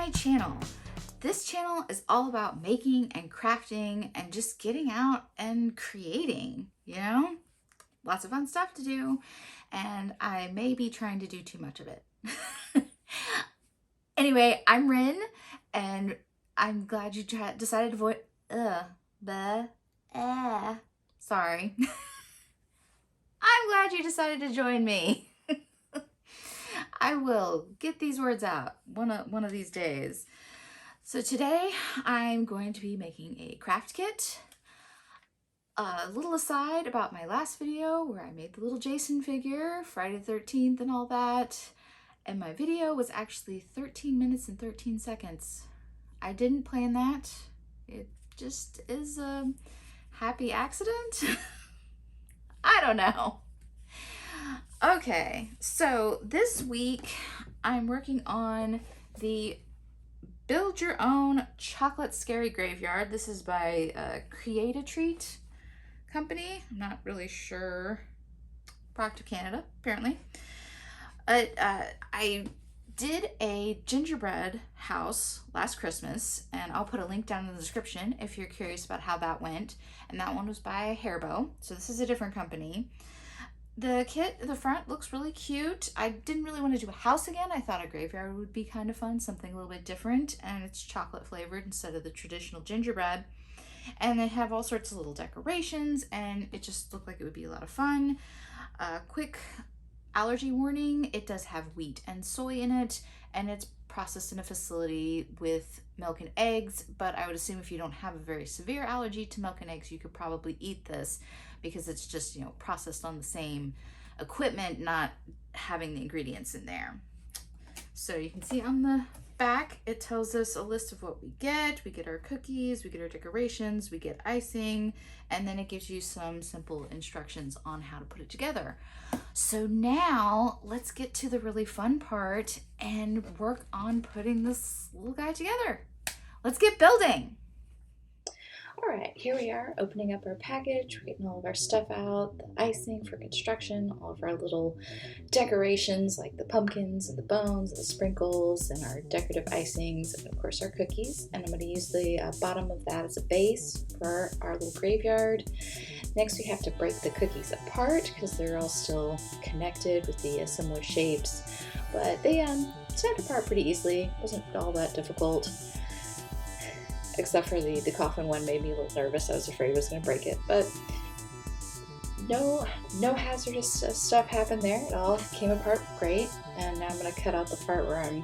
my channel. This channel is all about making and crafting and just getting out and creating, you know? Lots of fun stuff to do, and I may be trying to do too much of it. Anyway, I'm Rin, and I'm glad you decided to sorry. I'm glad you decided to join me. I will get these words out one of these days. So today I'm going to be making a craft kit. A little aside about my last video where I made the little Jason figure, Friday the 13th and all that. And my video was actually 13 minutes and 13 seconds. I didn't plan that. It just is a happy accident. I don't know. Okay, so this week I'm working on the Build Your Own Chocolate Scary Graveyard. This is by Create a Treat company. I'm not really sure. Product of Canada, apparently. I did a gingerbread house last Christmas, and I'll put a link down in the description if you're curious about how that went. And that one was by Hairbow, so this is a different company. The kit, the front looks really cute. I didn't really want to do a house again. I thought a graveyard would be kind of fun, something a little bit different, and it's chocolate flavored instead of the traditional gingerbread. And they have all sorts of little decorations, and it just looked like it would be a lot of fun. Quick allergy warning, it does have wheat and soy in it, and it's processed in a facility with milk and eggs, but I would assume if you don't have a very severe allergy to milk and eggs, you could probably eat this because it's just, you know, processed on the same equipment, not having the ingredients in there. So you can see on the back, it tells us a list of what we get. We get our cookies, we get our decorations, we get icing, and then it gives you some simple instructions on how to put it together. So now let's get to the really fun part and work on putting this little guy together. Let's get building. All right, here we are opening up our package. We're getting all of our stuff out, the icing for construction, all of our little decorations like the pumpkins and the bones and the sprinkles and our decorative icings and of course our cookies. And I'm going to use the bottom of that as a base for our little graveyard. Next we have to break the cookies apart because they're all still connected with the similar shapes, but they snapped apart pretty easily. It wasn't all that difficult. Except for the coffin one made me a little nervous. I was afraid I was going to break it, but no hazardous stuff happened there. It all came apart great, and now I'm going to cut out the part where I'm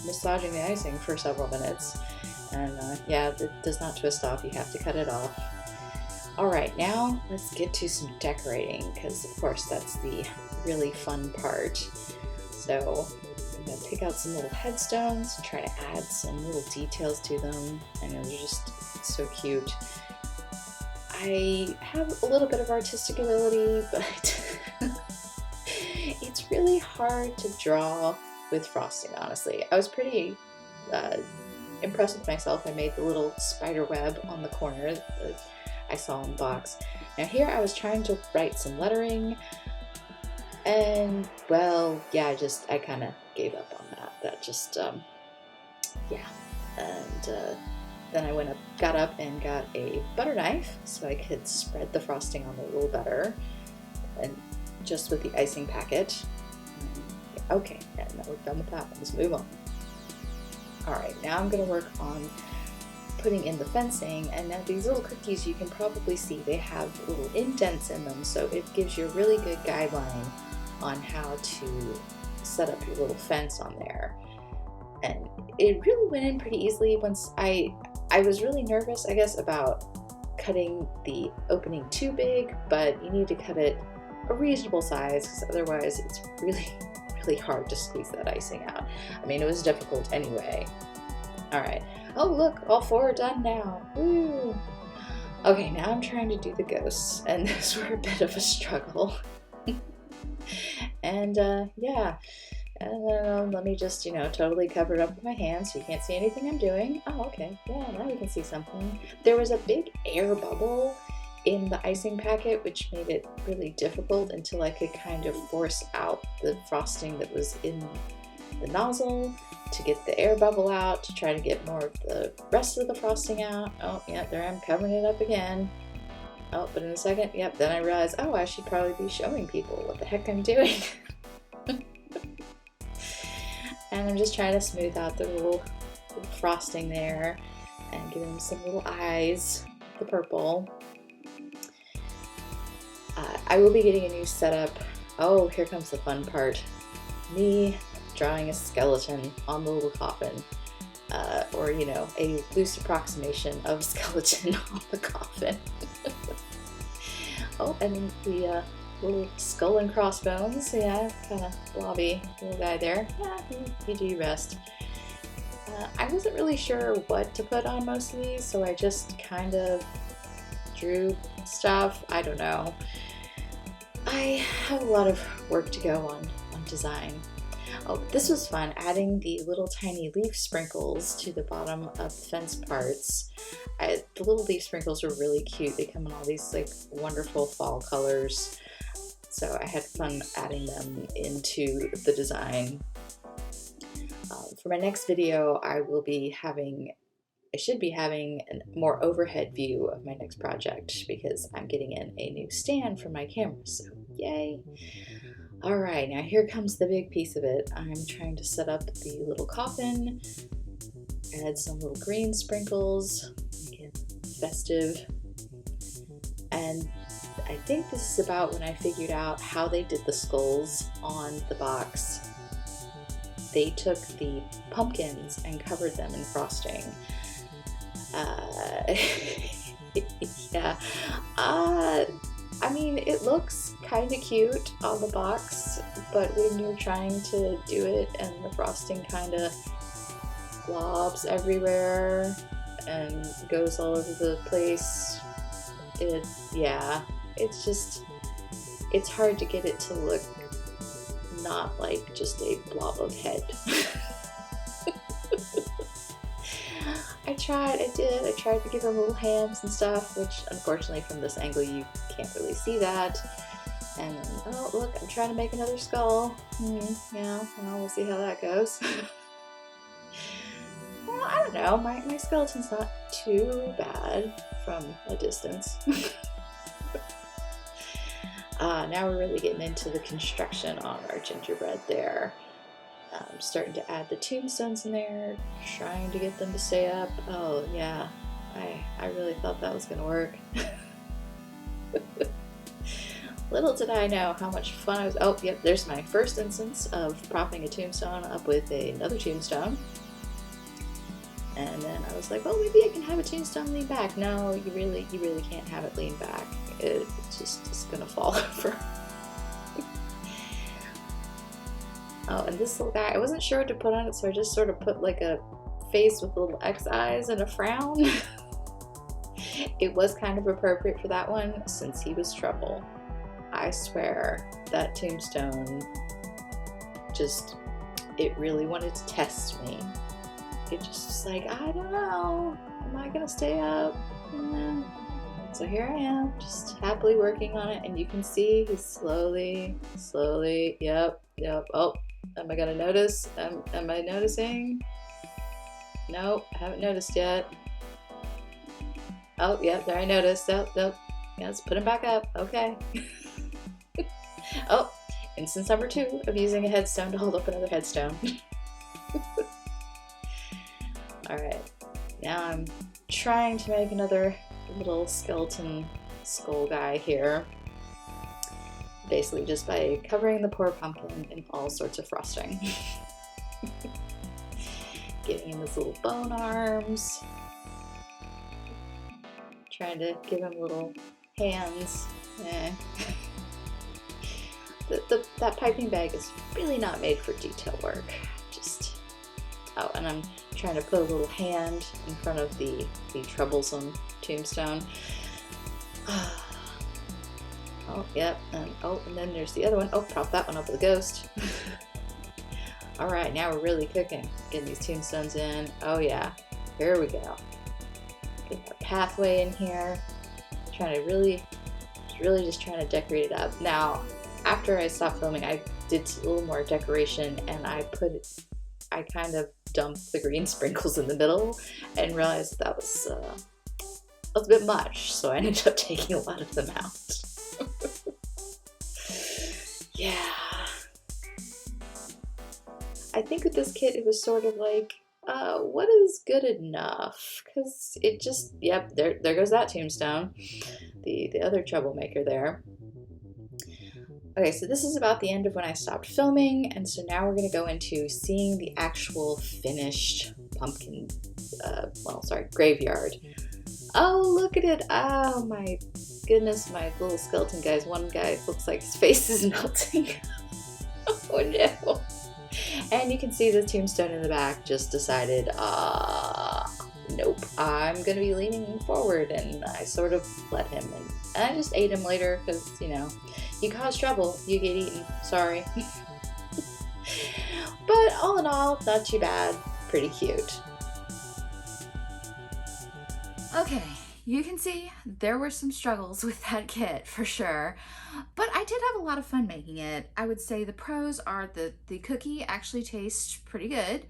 massaging the icing for several minutes, and yeah, it does not twist off. You have to cut it off. Alright, now let's get to some decorating, because of course that's the really fun part. So I'm going to pick out some little headstones and try to add some little details to them. I know they're just so cute. I have a little bit of artistic ability, but it's really hard to draw with frosting, honestly. I was pretty impressed with myself. I made the little spider web on the corner that I saw in the box. Now here I was trying to write some lettering, and well, yeah, I kind of gave up on that. That just, yeah. And then I got up and got a butter knife so I could spread the frosting on a little better, and just with the icing packet. Okay, and now we're done with that. Let's move on. Alright, now I'm going to work on putting in the fencing, and now these little cookies, you can probably see they have little indents in them, so it gives you a really good guideline on how to set up your little fence on there. And it really went in pretty easily. Once I was really nervous, I guess, about cutting the opening too big, but you need to cut it a reasonable size because otherwise it's really hard to squeeze that icing out. I mean, it was difficult anyway. Alright. Oh look, all four are done now. Woo! Okay, now I'm trying to do the ghosts, and those were a bit of a struggle. And yeah, and then let me just, totally cover it up with my hands so you can't see anything I'm doing. Oh, okay, yeah, now you can see something. There was a big air bubble in the icing packet, which made it really difficult until I could kind of force out the frosting that was in the nozzle. to get the air bubble out, to try to get more of the rest of the frosting out. Oh, yeah, there I am covering it up again. Oh, but in a second, yep, then I realized, oh, I should probably be showing people what the heck I'm doing. And I'm just trying to smooth out the little frosting there and give him some little eyes, the purple. I will be getting a new setup. Oh, here comes the fun part. Me drawing a skeleton on the little coffin. Or, you know, a loose approximation of skeleton on the coffin. Oh, and the little skull and crossbones. Yeah, kind of blobby little guy there. Yeah, he do rest. I wasn't really sure what to put on most of these, so I just kind of drew stuff. I don't know. I have a lot of work to go on design. Oh, this was fun, adding the little tiny leaf sprinkles to the bottom of the fence parts. The little leaf sprinkles are really cute. They come in all these like wonderful fall colors. So I had fun adding them into the design. For my next video, I should be having a more overhead view of my next project because I'm getting in a new stand for my camera, so yay! Alright, now here comes the big piece of it. I'm trying to set up the little coffin, add some little green sprinkles, make it festive, and I think this is about when I figured out how they did the skulls on the box. They took the pumpkins and covered them in frosting. Yeah. I mean, it looks kind of cute on the box, but when you're trying to do it and the frosting kind of globs everywhere and goes all over the place, it's hard to get it to look not like just a blob of head. I tried to give them little hands and stuff, which unfortunately from this angle you can't really see that. And then, oh look, I'm trying to make another skull. Yeah, well, we'll see how that goes. Well, I don't know, my skeleton's not too bad from a distance. Now we're really getting into the construction on our gingerbread there. I'm starting to add the tombstones in there, trying to get them to stay up. Oh yeah, I really thought that was gonna work. Little did I know how much fun I was. Oh yep, there's my first instance of propping a tombstone up with another tombstone. And then I was like, well, maybe I can have a tombstone lean back. No, you really can't have it lean back. It's gonna fall over. Oh, and this little guy, I wasn't sure what to put on it, so I just sort of put like a face with little X eyes and a frown. It was kind of appropriate for that one since he was trouble. I swear that tombstone it really wanted to test me. It just was like, I don't know, am I gonna stay up? Yeah. So here I am, just happily working on it, and you can see he's slowly, yep, oh, am I gonna notice? Am I noticing? Nope, I haven't noticed yet. Oh, yep, there I noticed. Yep. Yeah, let's put him back up. Okay. Oh, instance number 2 of using a headstone to hold up another headstone. Alright, now I'm trying to make another little skeleton skull guy here. Basically just by covering the poor pumpkin in all sorts of frosting. Giving him his little bone arms. Trying to give him little hands. That piping bag is really not made for detail work. Oh, and I'm trying to put a little hand in front of the troublesome tombstone. Oh, yep, and then there's the other one. Oh, prop that one up with a ghost. Alright, now we're really cooking. Getting these tombstones in. Oh yeah, here we go. Get our pathway in here. Really just trying to decorate it up. Now, after I stopped filming, I did a little more decoration and I put I kind of dumped the green sprinkles in the middle and realized that was a bit much, so I ended up taking a lot of them out. Yeah. I think with this kit, it was sort of like, what is good enough? Because it just, yep, there goes that tombstone. The other troublemaker there. Okay, so this is about the end of when I stopped filming, and so now we're going to go into seeing the actual finished pumpkin, graveyard. Oh, look at it. Oh my goodness, my little skeleton guys. One guy looks like his face is melting. Oh no. And you can see the tombstone in the back just decided, nope, I'm gonna be leaning forward, and I sort of let him, and I just ate him later because, you know, you cause trouble, you get eaten, sorry. But all in all, not too bad, pretty cute. Okay, you can see there were some struggles with that kit for sure, but I did have a lot of fun making it. I would say the pros are the cookie actually tastes pretty good.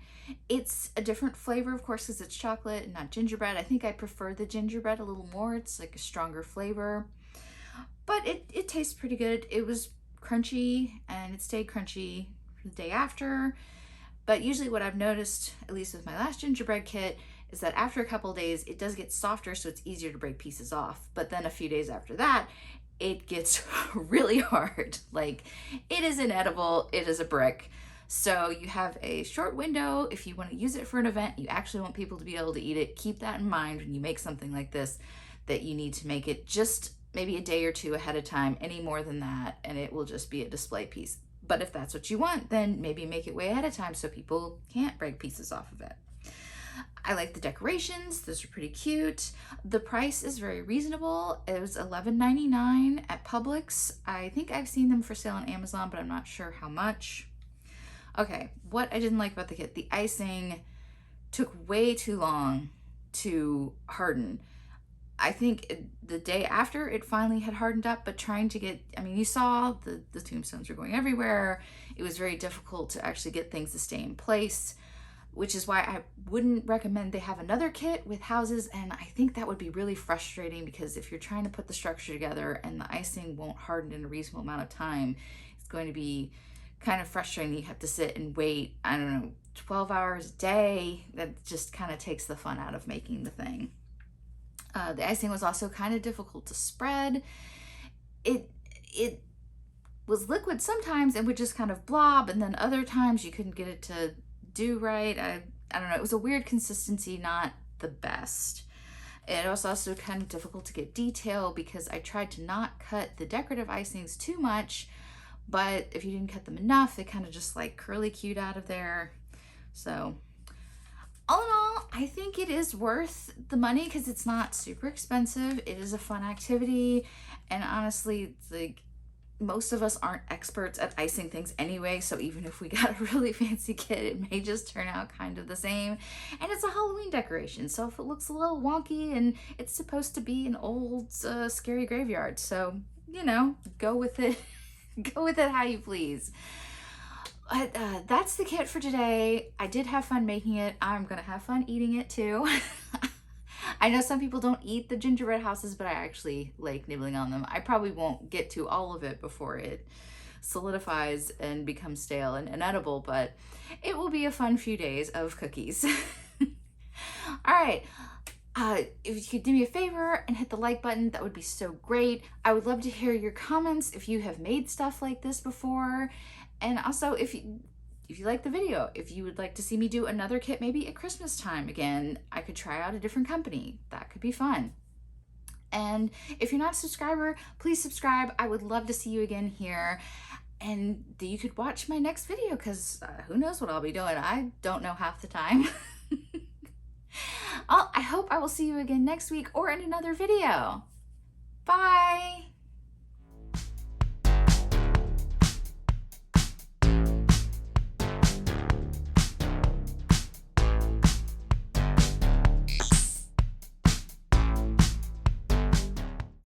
It's a different flavor, of course, because it's chocolate and not gingerbread. I think I prefer the gingerbread a little more. It's like a stronger flavor, but it tastes pretty good. It was crunchy, and it stayed crunchy for the day after. But usually what I've noticed, at least with my last gingerbread kit, is that after a couple of days, it does get softer, so it's easier to break pieces off. But then a few days after that, it gets really hard. Like, it is inedible, it is a brick. So you have a short window. If you want to use it for an event, you actually want people to be able to eat it. Keep that in mind when you make something like this, that you need to make it just maybe a day or two ahead of time. Any more than that, and it will just be a display piece. But if that's what you want, then maybe make it way ahead of time so people can't break pieces off of it. I like the decorations. Those are pretty cute. The price is very reasonable. It was $11.99 at Publix. I think I've seen them for sale on Amazon, but I'm not sure how much. Okay, what I didn't like about the kit, the icing took way too long to harden. I think the day after it finally had hardened up, but trying to get, I mean, you saw the tombstones were going everywhere. It was very difficult to actually get things to stay in place, which is why I wouldn't recommend they have another kit with houses. And I think that would be really frustrating, because if you're trying to put the structure together and the icing won't harden in a reasonable amount of time, it's going to be kind of frustrating. You have to sit and wait, I don't know, 12 hours a day. That just kind of takes the fun out of making the thing. The icing was also kind of difficult to spread. It was liquid sometimes and would just kind of blob, and then other times you couldn't get it to do right. I don't know, it was a weird consistency, not the best. It was also kind of difficult to get detail, because I tried to not cut the decorative icings too much, but if you didn't cut them enough, they kind of just like curly cued out of there. So all in all, I think it is worth the money because it's not super expensive. It is a fun activity, and honestly, like, most of us aren't experts at icing things anyway, so even if we got a really fancy kit, it may just turn out kind of the same. And it's a Halloween decoration, so if it looks a little wonky, and it's supposed to be an old scary graveyard, so, you know, go with it. Go with it how you please. But that's the kit for today. I did have fun making it. I'm gonna have fun eating it too. I know some people don't eat the gingerbread houses, but I actually like nibbling on them. I probably won't get to all of it before it solidifies and becomes stale and inedible, but it will be a fun few days of cookies. All right. If you could do me a favor and hit the like button, that would be so great. I would love to hear your comments if you have made stuff like this before. And also, if you like the video, if you would like to see me do another kit, maybe at Christmas time again, I could try out a different company. That could be fun. And if you're not a subscriber, please subscribe. I would love to see you again here. And you could watch my next video, because who knows what I'll be doing. I don't know half the time. I hope I will see you again next week or in another video. Bye.